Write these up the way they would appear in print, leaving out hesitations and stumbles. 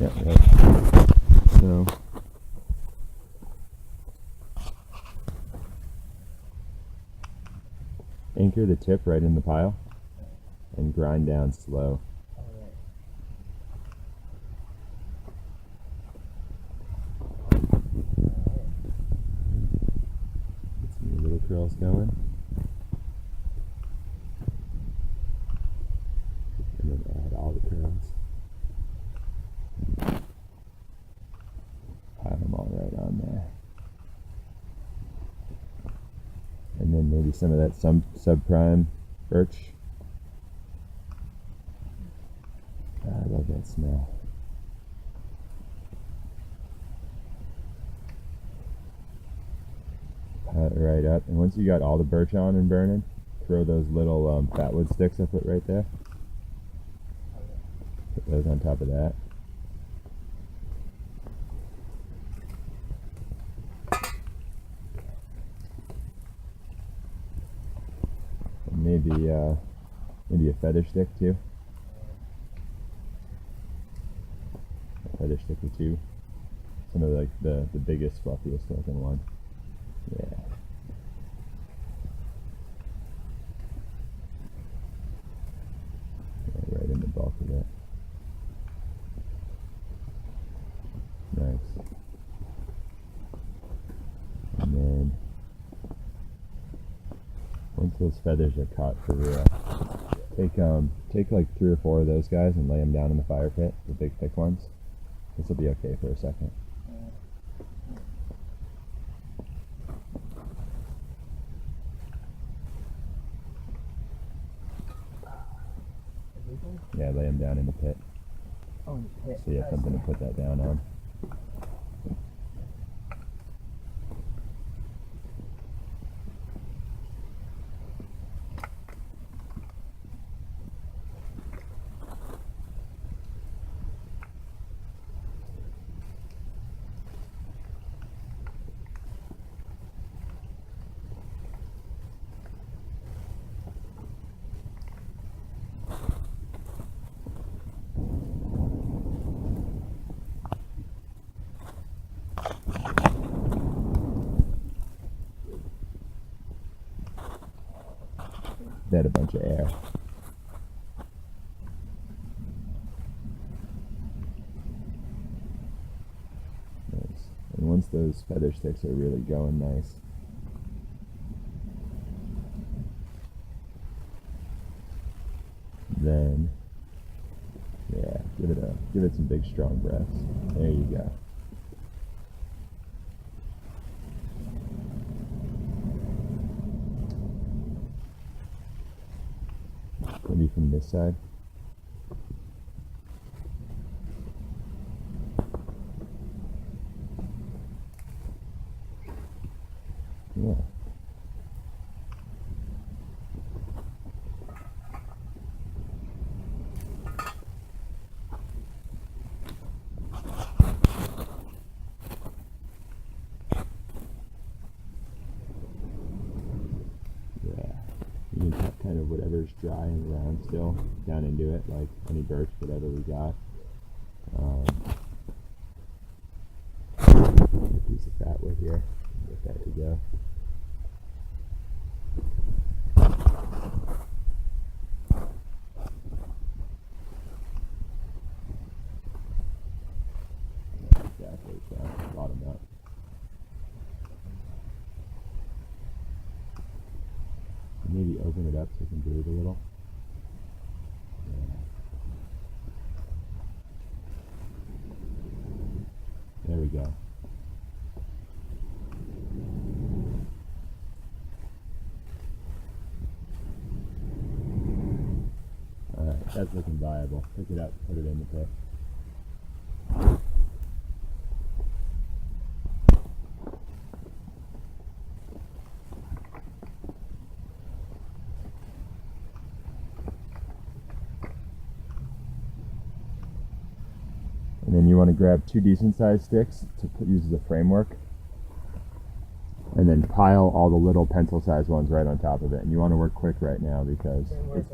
Yeah, right. So anchor the tip right in the pile and grind down slow. Get some little curls going. And then add all the curls. Pile them all right on there. And then maybe some of that subprime birch. I love that smell. Pile it right up, and once you got all the birch on and burning, throw those little fatwood sticks I put right there. Put those on top of that. And maybe a feather stick too. A feather stick or two. Some of like the biggest, fluffiest looking one. Yeah. Right in the bulk of it. Nice. And then once those feathers are caught for real, take like 3 or 4 of those guys and lay them down in the fire pit, the big thick ones. This will be okay for a second. Yeah, lay them down in the pit. Oh, in the pit. So you have something to put that down on. They had a bunch of air. Nice. And once those feather sticks are really going nice, then yeah, give it some big strong breaths. There you go. Maybe from this side. Yeah. You can cut kind of whatever's dry and round still down into it, like any birch, whatever we got. A piece of fatwood here, get that to go. Exactly, so bottom up. Maybe open it up so it can breathe a little. Yeah. There we go. Alright, that's looking viable. Pick it up, put it in the pit. And then you want to grab 2 decent sized sticks to use as a framework, and then pile all the little pencil sized ones right on top of it. And you want to work quick right now because it's,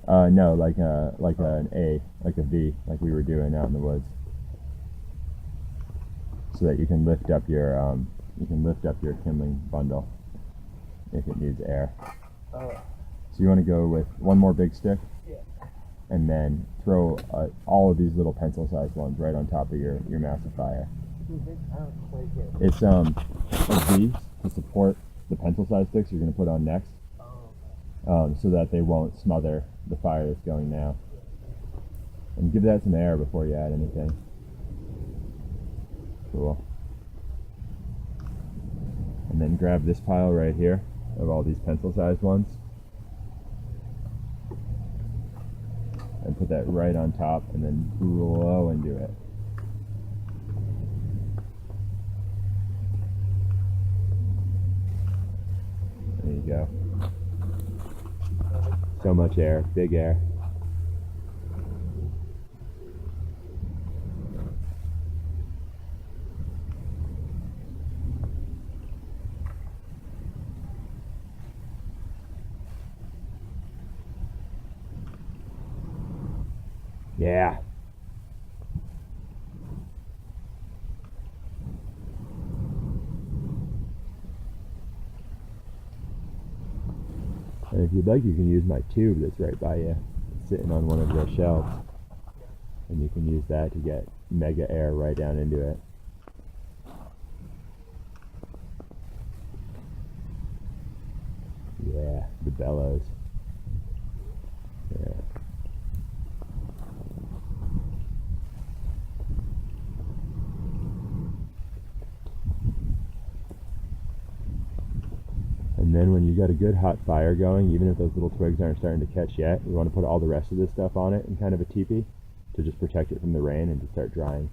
no, like an A, like a V, like we were doing out in the woods. so that you can lift up your kindling bundle if it needs air. Oh, So you want to go with one more big stick, yeah. and then throw all of these little pencil-sized ones right on top of your massive fire. I don't quite get it. It's a V to support the pencil-sized sticks you're going to put on next, Oh, so that they won't smother the fire that's going now. And give that some air before you add anything. Cool. And then grab this pile right here of all these pencil-sized ones and put that right on top, and then blow into it. There you go. So much air, big air. Yeah. And if you'd like, you can use my tube that's right by you, sitting on one of the shelves. And you can use that to get mega air right down into it. Yeah, the bellows. Yeah. And then when you got a good hot fire going, even if those little twigs aren't starting to catch yet, you want to put all the rest of this stuff on it in kind of a teepee to just protect it from the rain and to start drying.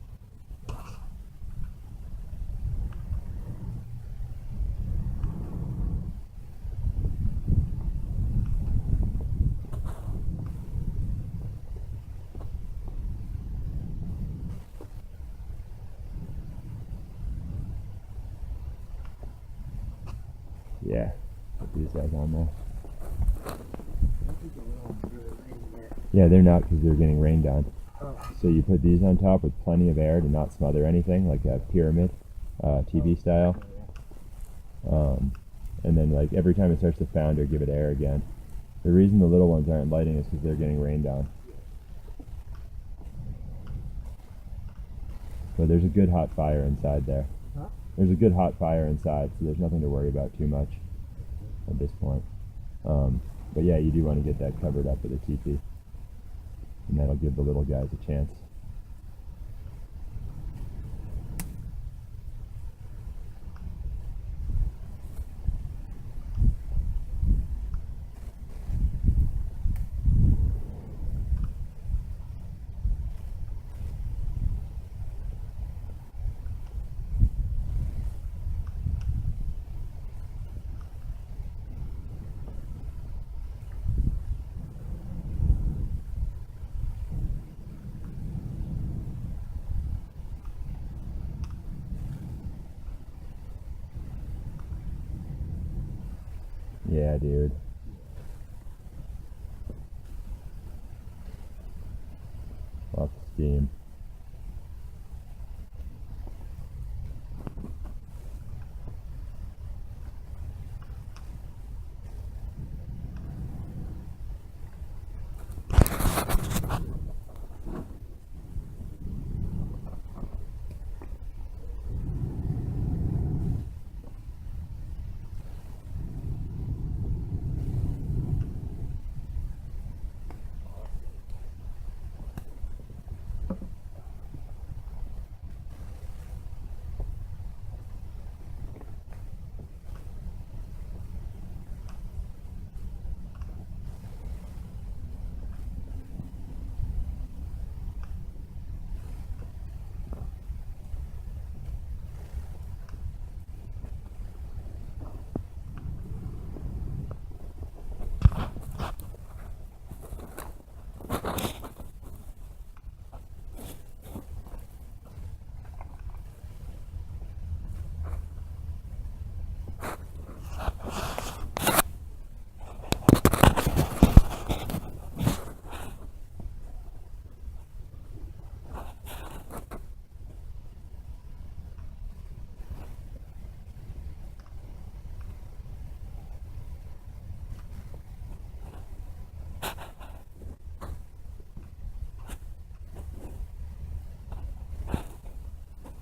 Yeah, put these guys on there. I think the little one's really rainy yet. Yeah, they're not because they're getting rained on. Oh, So you put these on top with plenty of air to not smother anything, like a pyramid, TV style. And then like every time it starts to founder, give it air again. The reason the little ones aren't lighting is because they're getting rained on. But there's a good hot fire inside there. Huh? There's a good hot fire inside, so there's nothing to worry about too much at this point. But yeah, you do want to get that covered up with a teepee. And that'll give the little guys a chance. Yeah, dude. Lots of steam.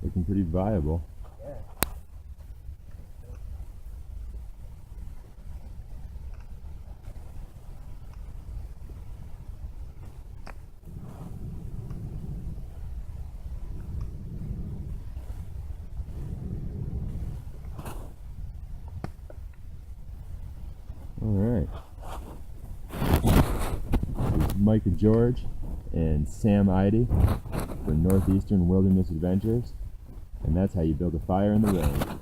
looking pretty viable. Yeah. All right. This is Mike and George and Sam Idy for Northeastern Wilderness Adventures, and that's how you build a fire in the rain.